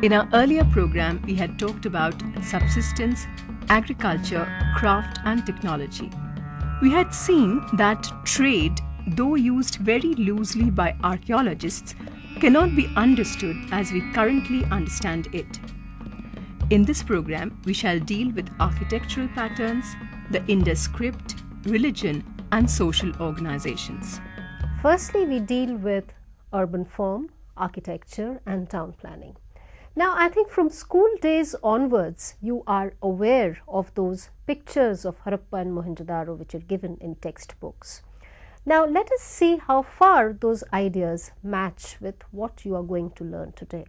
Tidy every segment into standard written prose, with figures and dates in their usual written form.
In our earlier program, we had talked about subsistence, agriculture, craft and technology. We had seen that trade, though used very loosely by archaeologists, cannot be understood as we currently understand it. In this program, we shall deal with architectural patterns, the Indus script, religion and social organizations. Firstly, we deal with urban form, architecture and town planning. Now, I think from school days onwards, you are aware of those pictures of Harappa and Mohenjo-daro which are given in textbooks. Now, let us see how far those ideas match with what you are going to learn today.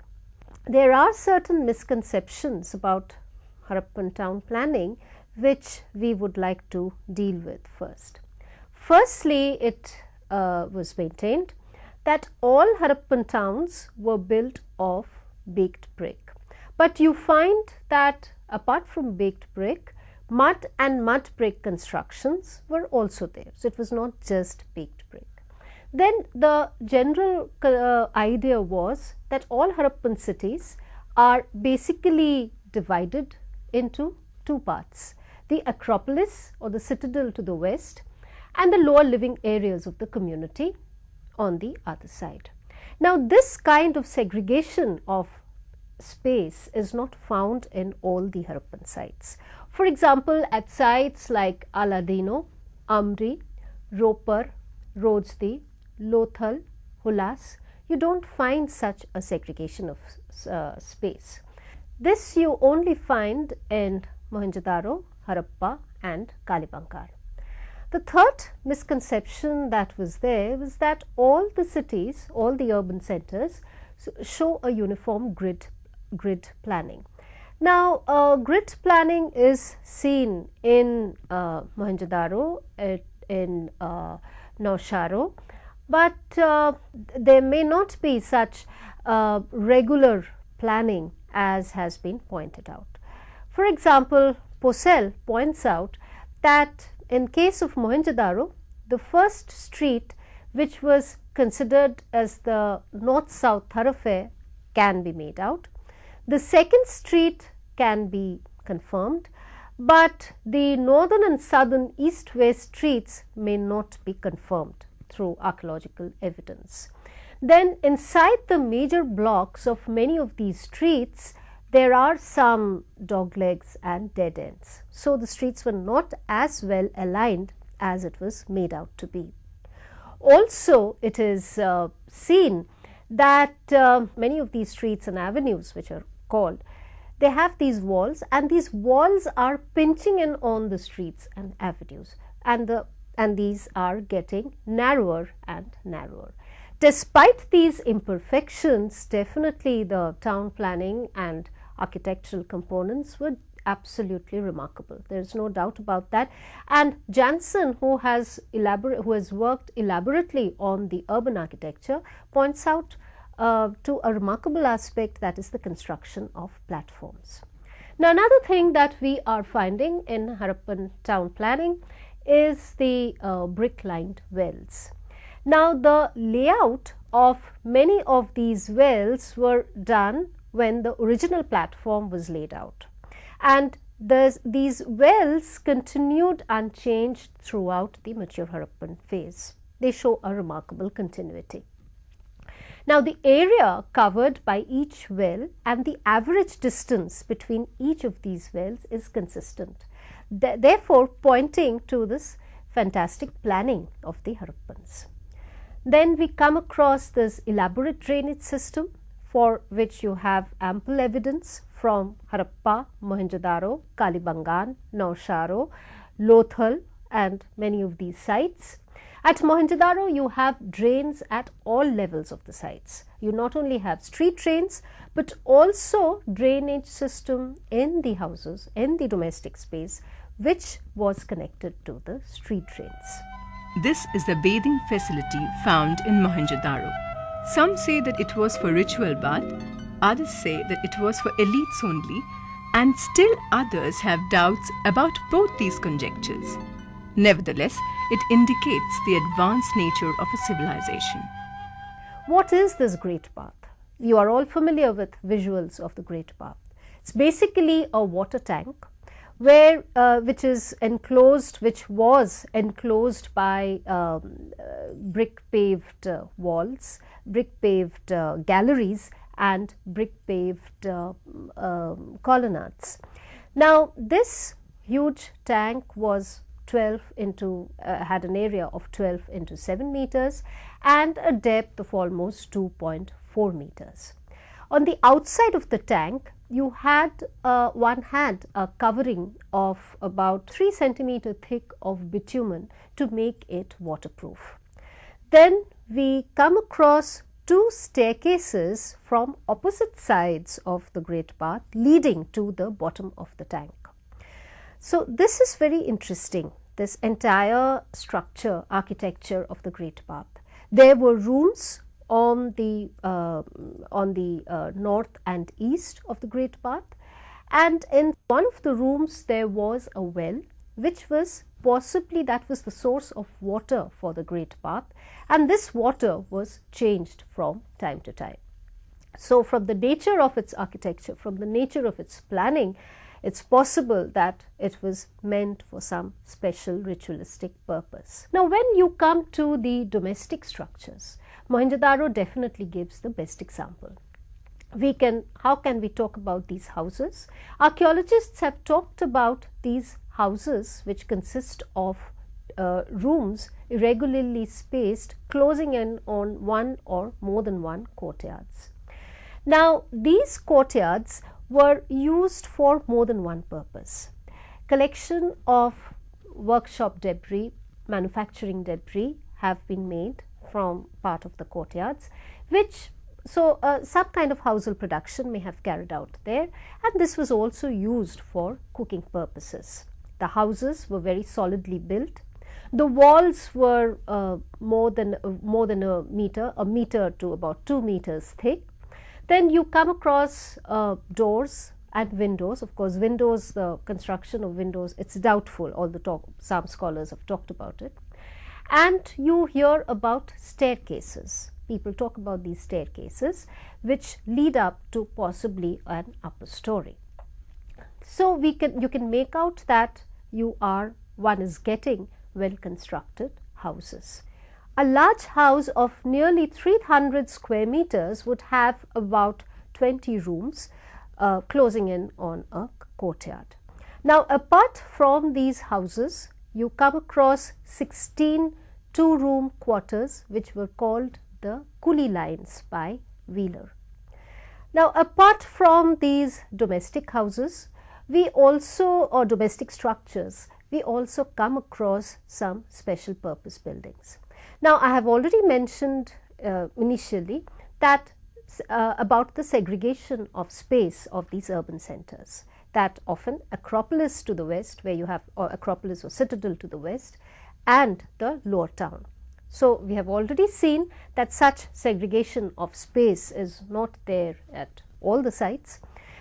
There are certain misconceptions about Harappan town planning which we would like to deal with first. Firstly, it was maintained that all Harappan towns were built of baked brick. But you find that apart from baked brick, mud and mud brick constructions were also there. So, it was not just baked brick. Then the general idea was that all Harappan cities are basically divided into two parts: the Acropolis or the citadel to the west and the lower living areas of the community on the other side. Now, this kind of segregation of space is not found in all the Harappan sites. For example, at sites like Aladino, Amri, Ropar, Rojdi, Lothal, Hulas, you don't find such a segregation of space. This you only find in Mohenjo-daro, Harappa and Kalibangar. The third misconception that was there was that all the cities, all the urban centers show a uniform grid planning. Now, grid planning is seen in Mohenjo-daro, in Nausharo, but there may not be such regular planning as has been pointed out. For example, Posel points out that in case of Mohenjo-daro, the first street which was considered as the north-south thoroughfare can be made out. The second street can be confirmed, but the northern and southern east-west streets may not be confirmed through archaeological evidence. Then inside the major blocks of many of these streets, there are some doglegs and dead ends. So, the streets were not as well aligned as it was made out to be. Also, it is seen that many of these streets and avenues which are called, they have these walls, and these walls are pinching in on the streets and avenues, and these are getting narrower and narrower. Despite these imperfections, definitely the town planning and architectural components were absolutely remarkable. There is no doubt about that. And Jansen, who has worked elaborately on the urban architecture, points out to a remarkable aspect, that is the construction of platforms. Now, another thing that we are finding in Harappan town planning is the brick-lined wells. Now, the layout of many of these wells were done when the original platform was laid out, and these wells continued unchanged throughout the mature Harappan phase. They show a remarkable continuity. Now, the area covered by each well and the average distance between each of these wells is consistent, therefore pointing to this fantastic planning of the Harappans. Then we come across this elaborate drainage system, for which you have ample evidence from Harappa, Mohenjo-daro, Kalibangan, Nausharo, Lothal and many of these sites. At Mohenjo-daro, you have drains at all levels of the sites. You not only have street drains, but also drainage system in the houses, in the domestic space, which was connected to the street drains. This is the bathing facility found in Mohenjo-daro. Some say that it was for ritual bath, others say that it was for elites only, and still others have doubts about both these conjectures. Nevertheless, it indicates the advanced nature of a civilization. What is this great bath? You are all familiar with visuals of the Great Bath. It's basically a water tank where which was enclosed by brick paved walls, brick paved galleries and brick paved colonnades. Now this huge tank was had an area of 12 into 7 meters and a depth of almost 2.4 meters. On the outside of the tank, one had a covering of about 3 centimeter thick of bitumen to make it waterproof. Then we come across 2 staircases from opposite sides of the Great Bath leading to the bottom of the tank. So this is very interesting, this entire structure, architecture of the Great Bath. There were rooms on the north and east of the Great Bath, and in one of the rooms there was a well, which was possibly that was the source of water for the Great Bath, and this water was changed from time to time. So from the nature of its architecture, from the nature of its planning, it's possible that it was meant for some special ritualistic purpose. Now when you come to the domestic structures, Mohenjo-daro definitely gives the best example. How can we talk about these houses? Archaeologists have talked about these houses which consist of rooms irregularly spaced, closing in on one or more than one courtyards. Now these courtyards were used for more than one purpose. Collection of workshop debris, manufacturing debris have been made from part of the courtyards, some kind of household production may have carried out there, and this was also used for cooking purposes. The houses were very solidly built. The walls were more than a meter to about 2 meters thick. Then you come across doors and windows. Of course, windows, the construction of windows, it's doubtful, although some scholars have talked about it. And you hear about staircases. People talk about these staircases which lead up to possibly an upper story. So you can make out that one is getting well constructed houses. A large house of nearly 300 square meters would have about 20 rooms closing in on a courtyard. Now apart from these houses, you come across 16 two-room quarters which were called the coolie lines by Wheeler. Now apart from these domestic houses, or domestic structures, we also come across some special purpose buildings. Now I have already mentioned initially that about the segregation of space of these urban centers, that often Acropolis to the west, where you have Acropolis or Citadel to the west, and the lower town. So we have already seen that such segregation of space is not there at all the sites.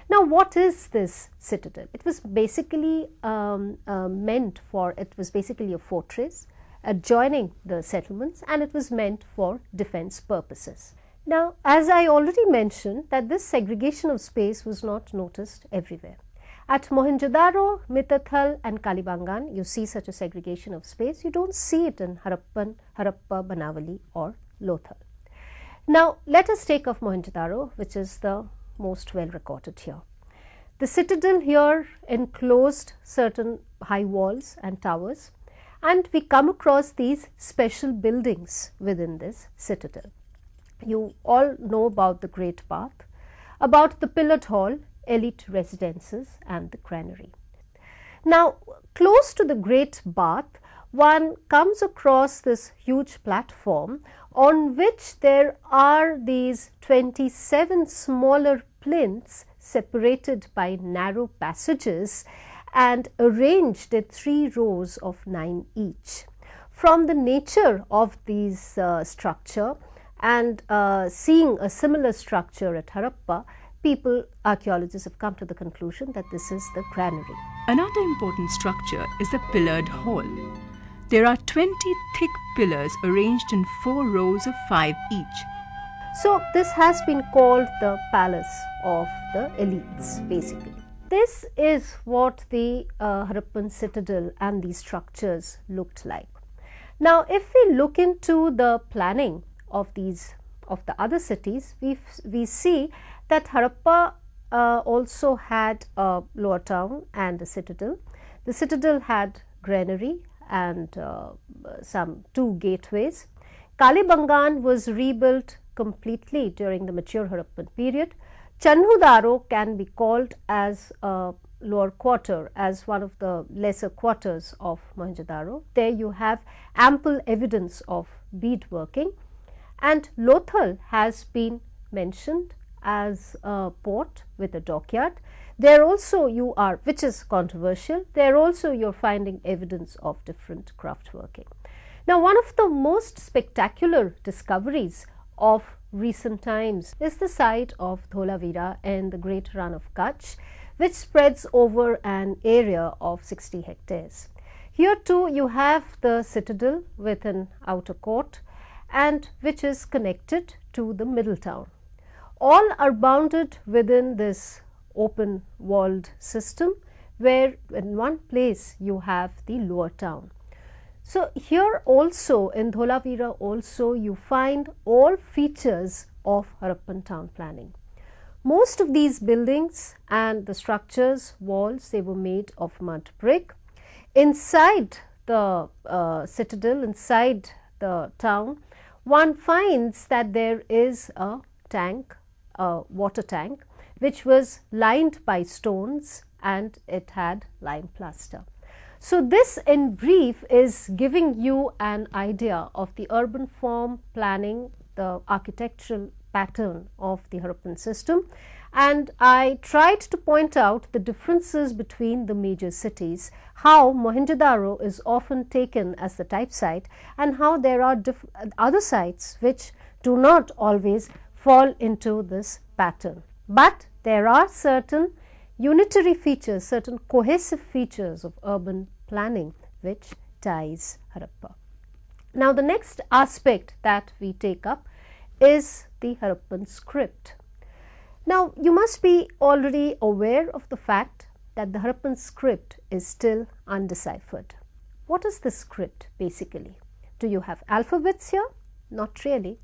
Now what is this citadel? It was basically it was basically a fortress adjoining the settlements, and it was meant for defense purposes. Now as I already mentioned, that this segregation of space was not noticed everywhere. At Mohenjo-daro, Mitathal and Kalibangan, you see such a segregation of space. You don't see it in Harappa, Banavali or Lothal. Now let us take off Mohenjo-daro, which is the most well recorded here. The citadel here enclosed certain high walls and towers, and we come across these special buildings within this citadel. You all know about the Great Bath, about the pillared hall, elite residences and the granary. Now close to the Great Bath, one comes across this huge platform on which there are these 27 smaller plinths separated by narrow passages and arranged in 3 rows of 9 each. From the nature of these structure and seeing a similar structure at Harappa, archaeologists have come to the conclusion that this is the granary. Another important structure is the pillared hall. There are 20 thick pillars arranged in 4 rows of 5 each. So this has been called the palace of the elites basically. This is what the Harappan citadel and these structures looked like. Now if we look into the planning of the other cities, we see that Harappa also had a lower town and a citadel. The citadel had granary and some 2 gateways. Kalibangan was rebuilt completely during the mature Harappan period. Chanhudaro can be called as a lower quarter, as one of the lesser quarters of Mohenjo-daro. There you have ample evidence of beadworking, and Lothal has been mentioned as a port with a dockyard. There also you are, which is controversial, there also you are finding evidence of different craft working. Now one of the most spectacular discoveries of recent times is the site of Dholavira in the Great Run of Kutch, which spreads over an area of 60 hectares. Here too you have the citadel with an outer court, and which is connected to the middle town. All are bounded within this open walled system, where in one place you have the lower town. So here also in Dholavira also you find all features of Harappan town planning. Most of these buildings and the structures, walls, they were made of mud brick. Inside the citadel, inside the town, one finds that there is a tank, a water tank, which was lined by stones and it had lime plaster. So this in brief is giving you an idea of the urban form planning, the architectural pattern of the Harappan system, and I tried to point out the differences between the major cities, how Mohenjo-daro is often taken as the type site and how there are other sites which do not always fall into this pattern. But there are certain unitary features, certain cohesive features of urban planning which ties Harappa. Now the next aspect that we take up is the Harappan script. Now you must be already aware of the fact that the Harappan script is still undeciphered. What is the script basically? Do you have alphabets here? Not really.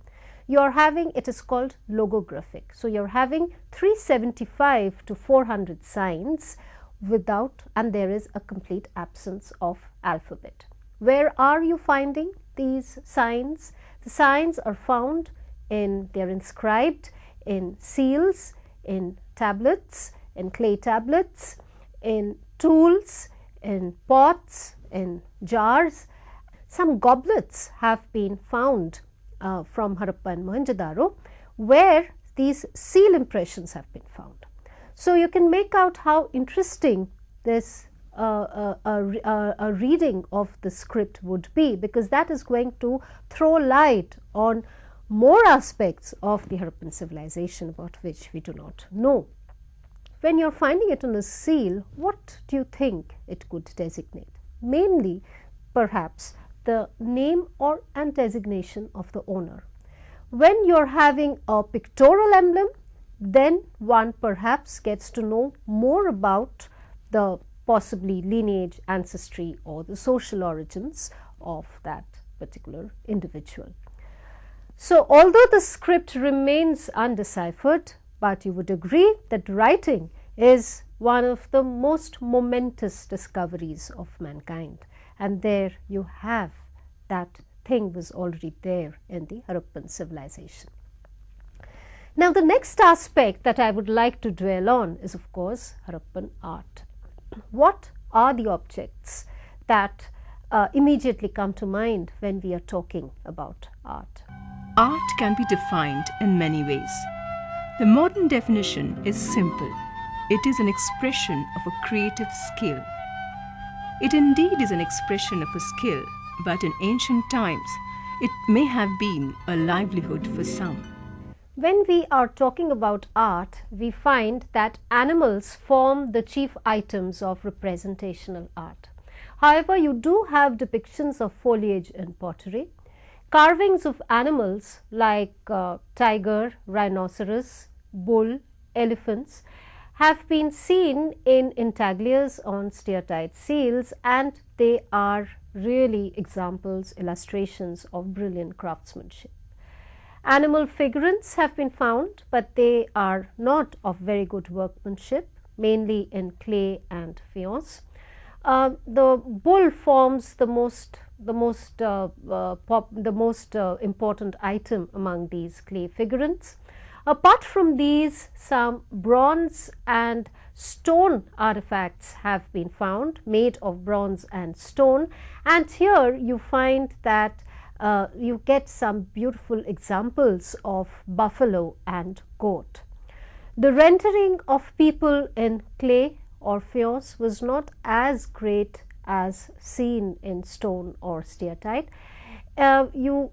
You are having, it is called logographic. So you are having 375 to 400 signs without, and there is a complete absence of alphabet. Where are you finding these signs? The signs are found in, they are inscribed in seals, in tablets, in clay tablets, in tools, in pots, in jars. Some goblets have been found from Harappa and Mohenjo-daro, where these seal impressions have been found. So you can make out how interesting this a reading of the script would be, because that is going to throw light on more aspects of the Harappan civilization about which we do not know. When you are finding it on a seal, what do you think it could designate? Mainly, perhaps, the name or and designation of the owner. When you are having a pictorial emblem, then one perhaps gets to know more about the possibly lineage, ancestry or the social origins of that particular individual. So although the script remains undeciphered, but you would agree that writing is one of the most momentous discoveries of mankind, and there you have that thing was already there in the Harappan civilization. Now the next aspect that I would like to dwell on is of course Harappan art. What are the objects that immediately come to mind when we are talking about art? Art can be defined in many ways. The modern definition is simple. It is an expression of a creative skill. It indeed is an expression of a skill, but in ancient times, it may have been a livelihood for some. When we are talking about art, we find that animals form the chief items of representational art. However, you do have depictions of foliage in pottery, Carvings of animals like tiger, rhinoceros, bull, elephants have been seen in intaglios on steatite seals, and they are really examples, illustrations of brilliant craftsmanship. Animal figurines have been found, but they are not of very good workmanship, mainly in clay and faience. The bull forms the most important item among these clay figurines. Apart from these, some bronze and stone artifacts have been found, made of bronze and stone, and here you find that you get some beautiful examples of buffalo and goat. The rendering of people in clay or faience was not as great as seen in stone or steatite. I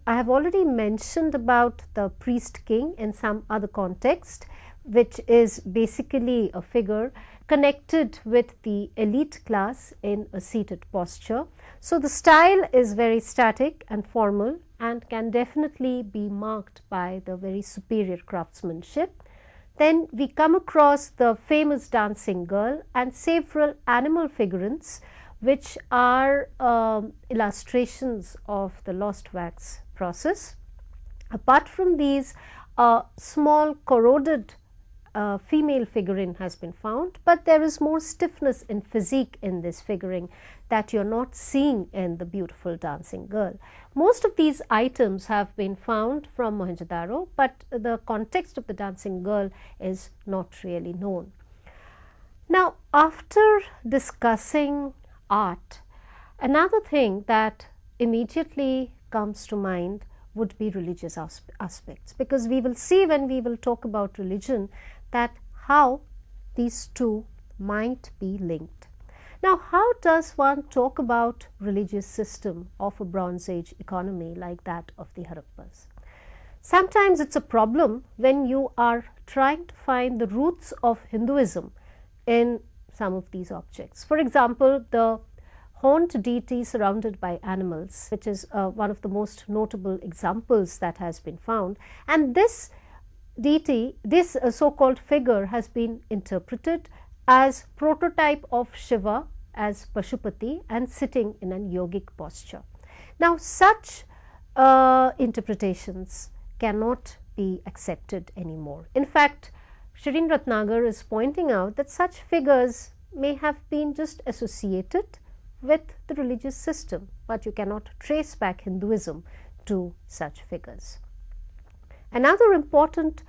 have already mentioned about the priest king in some other context, which is basically a figure connected with the elite class in a seated posture. So, the style is very static and formal and can definitely be marked by the very superior craftsmanship. Then we come across the famous dancing girl and several animal figurines, which are illustrations of the lost wax process. Apart from these, a small corroded female figurine has been found, but there is more stiffness in physique in this figuring that you are not seeing in the beautiful dancing girl. Most of these items have been found from Mohenjo-daro, but the context of the dancing girl is not really known. Now, after discussing art, another thing that immediately comes to mind would be religious aspects, because we will see when we will talk about religion that how these two might be linked. Now, how does one talk about religious system of a Bronze Age economy like that of the Harappas? Sometimes it's a problem when you are trying to find the roots of Hinduism in some of these objects. For example, the horned deity surrounded by animals, which is one of the most notable examples that has been found, and this deity, this so-called figure, has been interpreted as prototype of Shiva as Pashupati and sitting in an yogic posture. Now, such interpretations cannot be accepted anymore. In fact, Shirin Ratnagar is pointing out that such figures may have been just associated with the religious system, but you cannot trace back Hinduism to such figures. Another important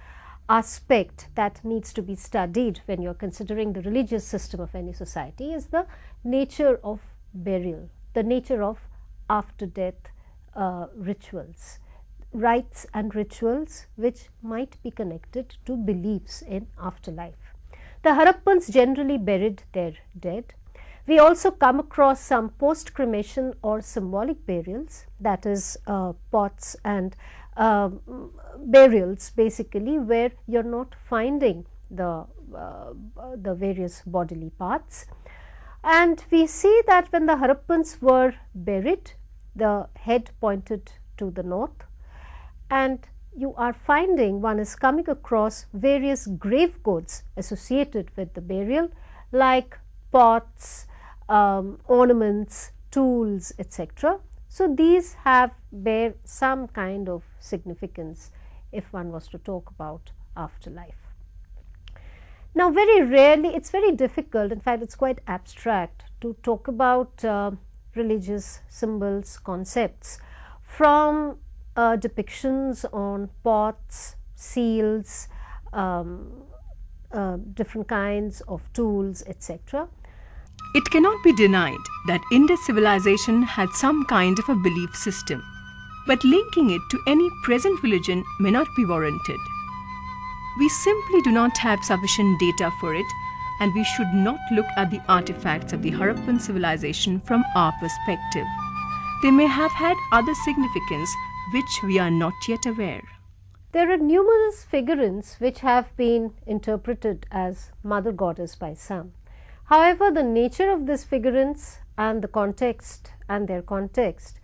aspect that needs to be studied when you are considering the religious system of any society is the nature of burial, the nature of after death rituals, rites and rituals which might be connected to beliefs in afterlife. The Harappans generally buried their dead. We also come across some post cremation or symbolic burials, that is pots and burials basically, where you are not finding the various bodily parts. And we see that when the Harappans were buried, the head pointed to the north, and you are finding, one is coming across various grave goods associated with the burial, like pots, ornaments, tools, etc. So, these bear some kind of significance if one was to talk about afterlife. Now, very rarely, it's very difficult, in fact, it's quite abstract to talk about religious symbols, concepts from depictions on pots, seals, different kinds of tools, etc. It cannot be denied that Indus civilization had some kind of a belief system, but linking it to any present religion may not be warranted. We simply do not have sufficient data for it, and we should not look at the artifacts of the Harappan civilization from our perspective. They may have had other significance which we are not yet aware. There are numerous figurines which have been interpreted as mother goddess by some. However, the nature of these figurines and the context and their context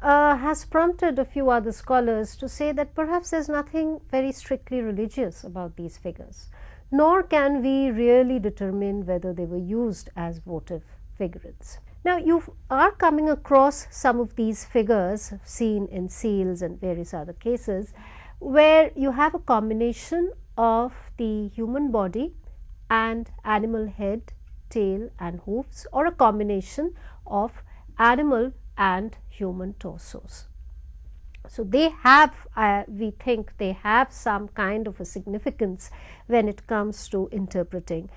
has prompted a few other scholars to say that perhaps there is nothing very strictly religious about these figures, nor can we really determine whether they were used as votive figurines. Now, you are coming across some of these figures seen in seals and various other cases, where you have a combination of the human body and animal head, tail and hoofs, or a combination of animal and human torsos. So, they have, we think they have some kind of a significance when it comes to interpreting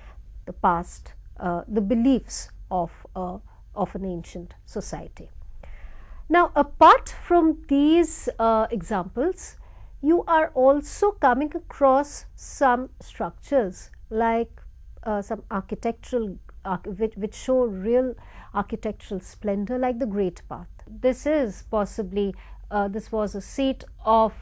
the past, the beliefs of an ancient society. Now, apart from these examples, you are also coming across some structures like some architectural which show real architectural splendor, like the Great Path. This is possibly this was a seat of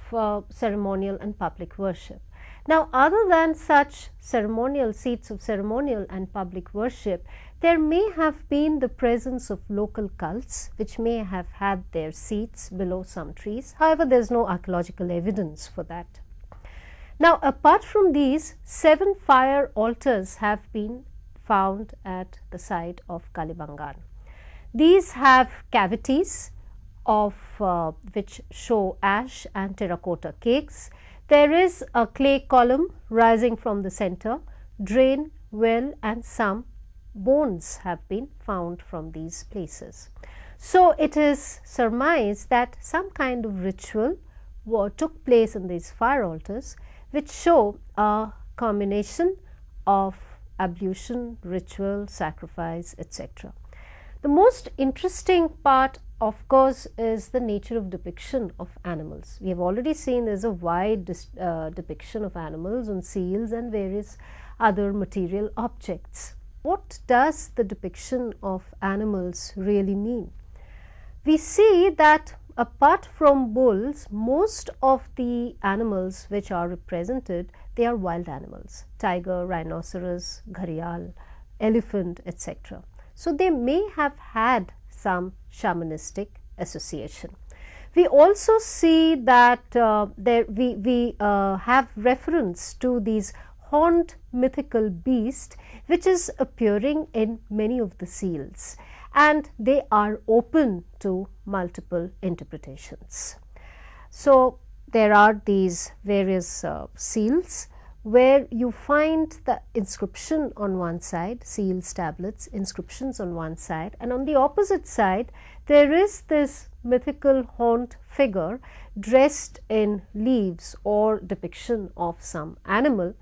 ceremonial and public worship. Now, other than such ceremonial seats of ceremonial and public worship, there may have been the presence of local cults which may have had their seats below some trees. However, there is no archaeological evidence for that. Now, apart from these, 7 fire altars have been found at the site of Kalibangan. These have cavities of which show ash and terracotta cakes. There is a clay column rising from the center, drain, well, and some bones have been found from these places. So, it is surmised that some kind of ritual took place in these fire altars, which show a combination of ablution, ritual, sacrifice, etc. The most interesting part, of course, is the nature of depiction of animals. We have already seen there is a wide depiction of animals on seals and various other material objects. What does the depiction of animals really mean? We see that apart from bulls, most of the animals which are represented, they are wild animals: tiger, rhinoceros, gharial, elephant, etc. So, they may have had some shamanistic association. We also see that we have reference to these horned mythical beast which is appearing in many of the seals, and they are open to multiple interpretations. So, there are these various seals where you find the inscription on one side, seals, tablets, inscriptions on one side, and on the opposite side there is this mythical horned figure dressed in leaves or depiction of some animal,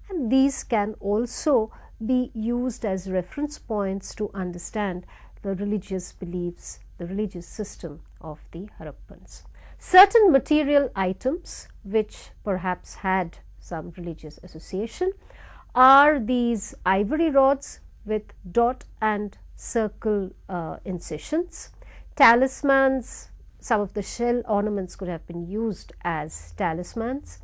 and these can also be used as reference points to understand the religious beliefs, the religious system of the Harappans. Certain material items which perhaps had some religious association are these ivory rods with dot and circle incisions, talismans. Some of the shell ornaments could have been used as talismans.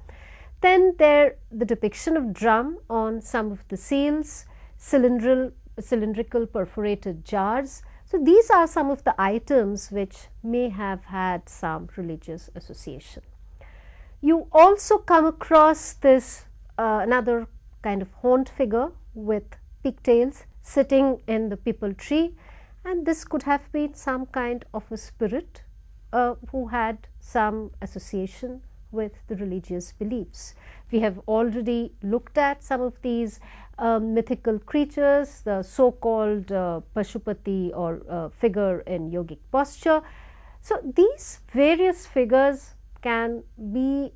Then there the depiction of drum on some of the seals, cylindrical perforated jars. So, these are some of the items which may have had some religious association. You also come across this another kind of horned figure with pigtails sitting in the peepal tree, and this could have been some kind of a spirit who had some association with the religious beliefs. We have already looked at some of these mythical creatures, the so-called Pashupati or figure in yogic posture. So, these various figures can be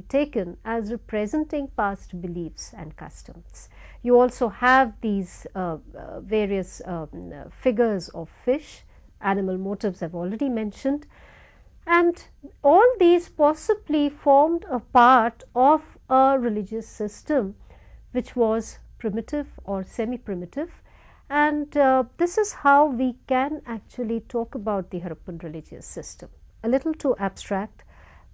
taken as representing past beliefs and customs. You also have these various figures of fish, animal motifs I have already mentioned, and all these possibly formed a part of a religious system which was primitive or semi-primitive, and this is how we can actually talk about the Harappan religious system. A little too abstract,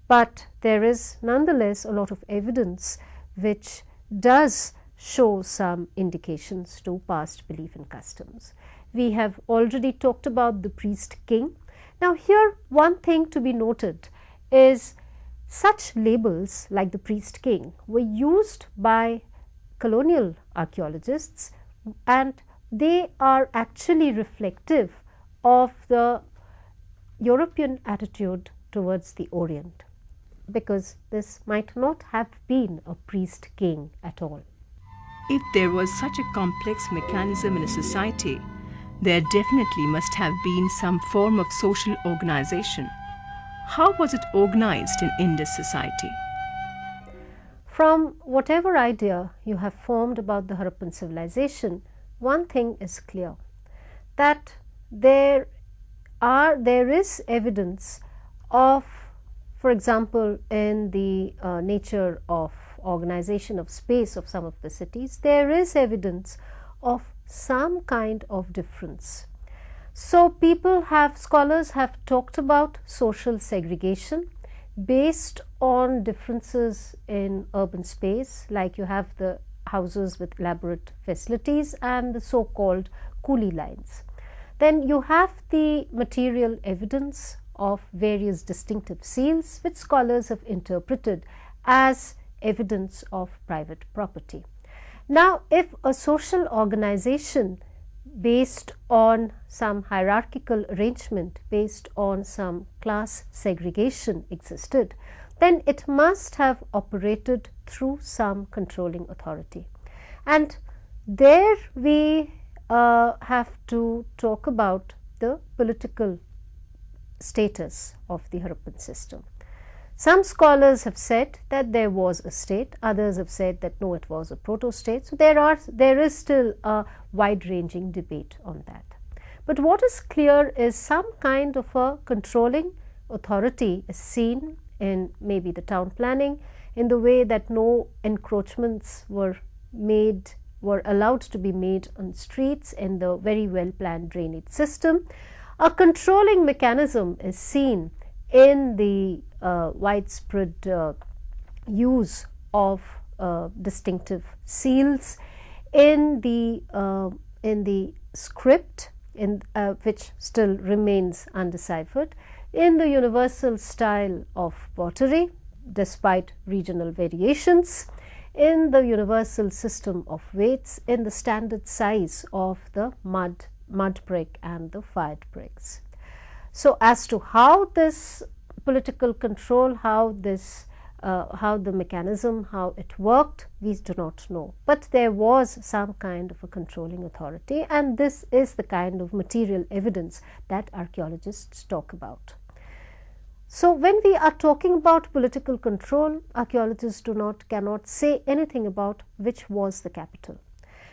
but there is nonetheless a lot of evidence which does show some indications to past belief and customs. We have already talked about the priest king. Now here one thing to be noted is such labels like the priest king were used by colonial archaeologists, and they are actually reflective of the European attitude towards the Orient, because this might not have been a priest king at all. If there was such a complex mechanism in a society, there definitely must have been some form of social organization. How was it organized in Indus society? From whatever idea you have formed about the Harappan civilization, one thing is clear, that there is evidence of, for example, in the nature of organization of space of some of the cities, there is evidence of some kind of difference. So scholars have talked about social segregation based on differences in urban space, like you have the houses with elaborate facilities and the so-called coolie lines. Then you have the material evidence of various distinctive seals, which scholars have interpreted as evidence of private property. Now, if a social organization based on some hierarchical arrangement, based on some class segregation existed, then it must have operated through some controlling authority. And there we have to talk about the political status of the Harappan system. Some scholars have said that there was a state, others have said that no, it was a proto-state. So there is still a wide-ranging debate on that. But what is clear is some kind of a controlling authority is seen in maybe the town planning, in the way that no encroachments were allowed to be made on streets, in the very well planned drainage system. A controlling mechanism is seen in the widespread use of distinctive seals, in the script which still remains undeciphered, in the universal style of pottery despite regional variations, in the universal system of weights, in the standard size of the mud brick and the fired bricks. So as to how this political control, how the mechanism, how it worked, we do not know. But there was some kind of a controlling authority, and this is the kind of material evidence that archaeologists talk about. So when we are talking about political control, archaeologists cannot say anything about which was the capital.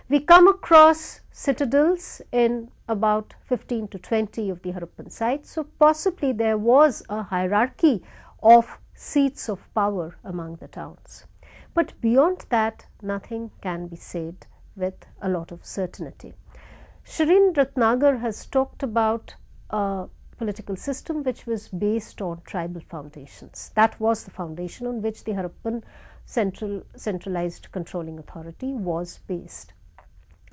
We come across citadels in about 15 to 20 of the Harappan sites, so possibly there was a hierarchy of seats of power among the towns. But beyond that, nothing can be said with a lot of certainty. Shireen Ratnagar has talked about a political system which was based on tribal foundations. That was the foundation on which the Harappan centralized controlling authority was based.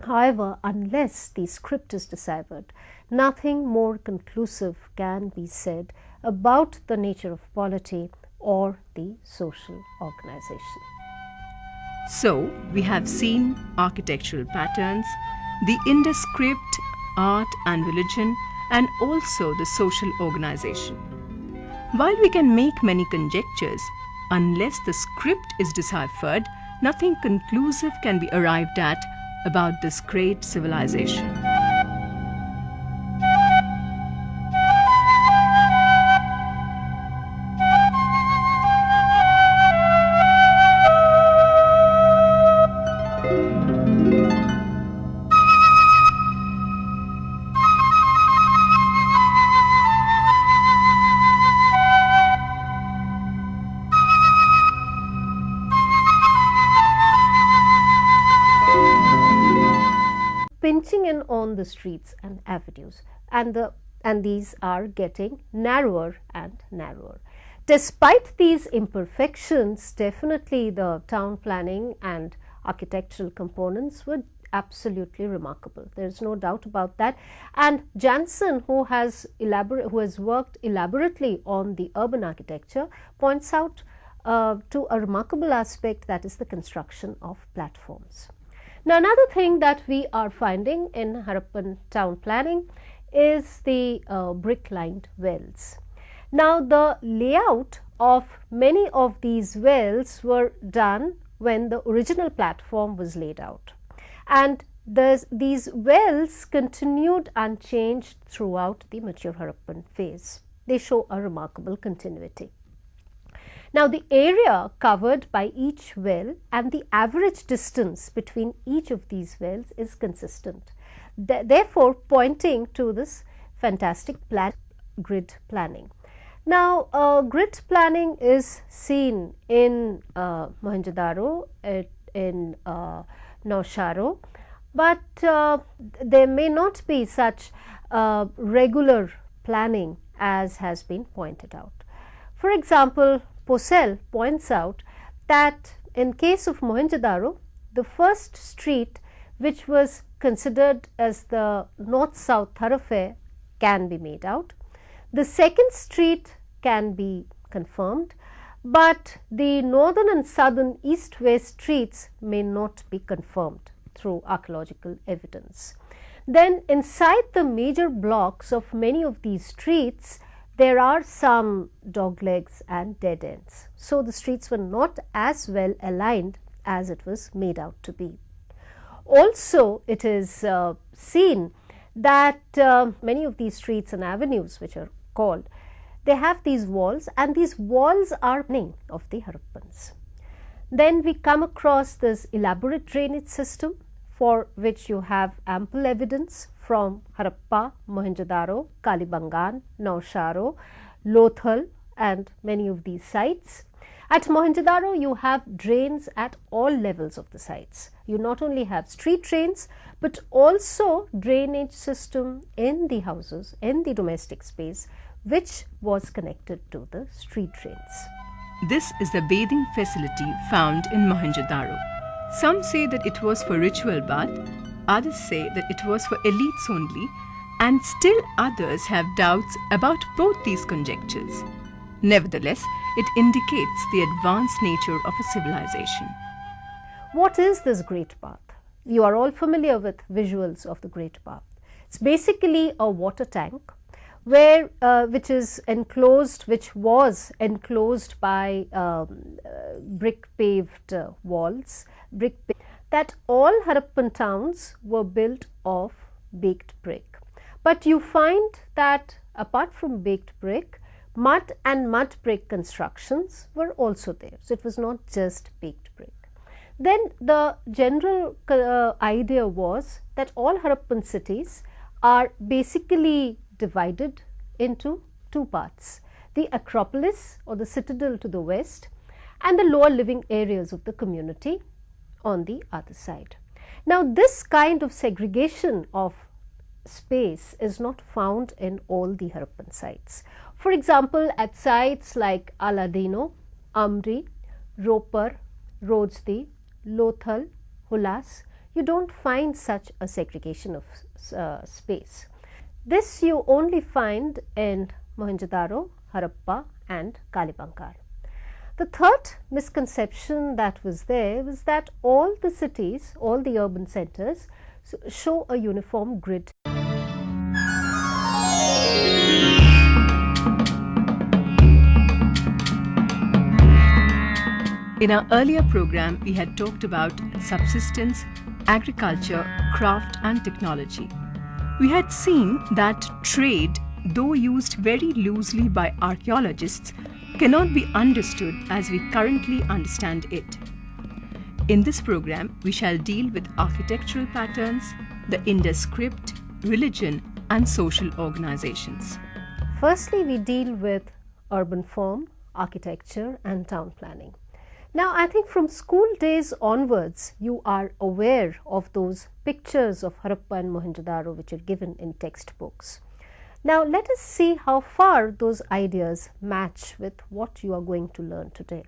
However, unless the script is deciphered, nothing more conclusive can be said about the nature of polity or the social organization. So, we have seen architectural patterns, the Indus script, art and religion, and also the social organization. While we can make many conjectures, unless the script is deciphered, nothing conclusive can be arrived at about this great civilization. Pinching in on the streets and avenues, and these are getting narrower and narrower. Despite these imperfections, definitely the town planning and architectural components were absolutely remarkable. There is no doubt about that. And Jansen, who has worked elaborately on the urban architecture, points out to a remarkable aspect, that is the construction of platforms. Now, another thing that we are finding in Harappan town planning is the brick-lined wells. Now, the layout of many of these wells were done when the original platform was laid out, and these wells continued unchanged throughout the mature Harappan phase. They show a remarkable continuity. Now, the area covered by each well and the average distance between each of these wells is consistent, therefore pointing to this fantastic grid planning. Now, grid planning is seen in Mohenjo-daro, in Nausharo, but there may not be such regular planning as has been pointed out. For example, Posel points out that in case of Mohenjo-daro, the first street, which was considered as the north-south thoroughfare, can be made out. The second street can be confirmed, but the northern and southern east-west streets may not be confirmed through archaeological evidence. Then inside the major blocks of many of these streets, there are some doglegs and dead ends. So, the streets were not as well aligned as it was made out to be. Also, it is seen that many of these streets and avenues, which are called, they have these walls, and these walls are of the Harappans. Then we come across this elaborate drainage system, for which you have ample evidence from Harappa, Mohenjo-daro, Kalibangan, Nausharo, Lothal, and many of these sites. At Mohenjo-daro, you have drains at all levels of the sites. You not only have street drains, but also drainage system in the houses, in the domestic space, which was connected to the street drains. This is the bathing facility found in Mohenjo-daro. Some say that it was for ritual bath, others say that it was for elites only, and still others have doubts about both these conjectures. Nevertheless, it indicates the advanced nature of a civilization. What is this Great Bath? You are all familiar with visuals of the Great Bath. It's basically a water tank where which was enclosed by brick paved walls, that all Harappan towns were built of baked brick. But you find that apart from baked brick, mud and mud brick constructions were also there. So, it was not just baked brick. Then the general idea was that all Harappan cities are basically divided into two parts: the Acropolis or the citadel to the west, and the lower living areas of the community on the other side. Now, this kind of segregation of space is not found in all the Harappan sites. For example, at sites like Aladino, Amri, Ropar, Rojdi, Lothal, Hulas, you don't find such a segregation of space. This you only find in Mohenjo-daro, Harappa and Kalibangan. The third misconception that was there was that all the cities, all the urban centers show a uniform grid. In our earlier program, we had talked about subsistence, agriculture, craft and technology. We had seen that trade, though used very loosely by archaeologists, cannot be understood as we currently understand it. In this program, we shall deal with architectural patterns, the Indus script, religion and social organizations. Firstly, we deal with urban form, architecture and town planning. Now, I think from school days onwards, you are aware of those pictures of Harappa and Mohenjo-daro which are given in textbooks. Now, let us see how far those ideas match with what you are going to learn today.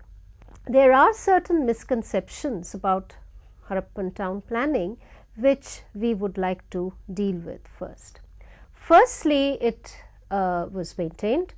There are certain misconceptions about Harappan town planning which we would like to deal with first. Firstly, it was maintained